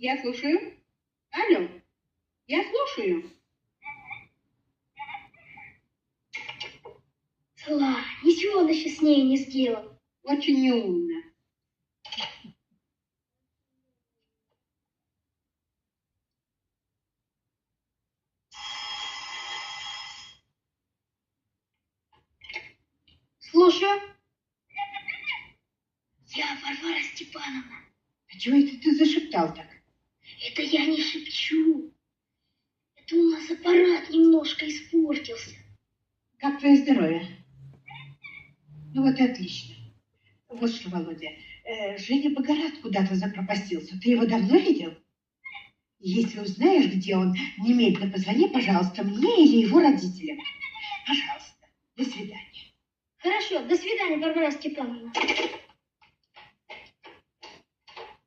Я слушаю. Алло, я слушаю. Зла, ничего он еще с ней не сделал. Очень неумно. Слушаю. Я Варвара Степановна. А чего это ты зашептал так? Это я не шепчу. Это у нас аппарат немножко испортился. Как твое здоровье? Ну вот и отлично. Вот что, Володя, Женя Богорат куда-то запропастился. Ты его давно видел? Если узнаешь, где он, немедленно позвони, пожалуйста, мне или его родителям. Пожалуйста. До свидания. Хорошо, до свидания, Варвара Степановна.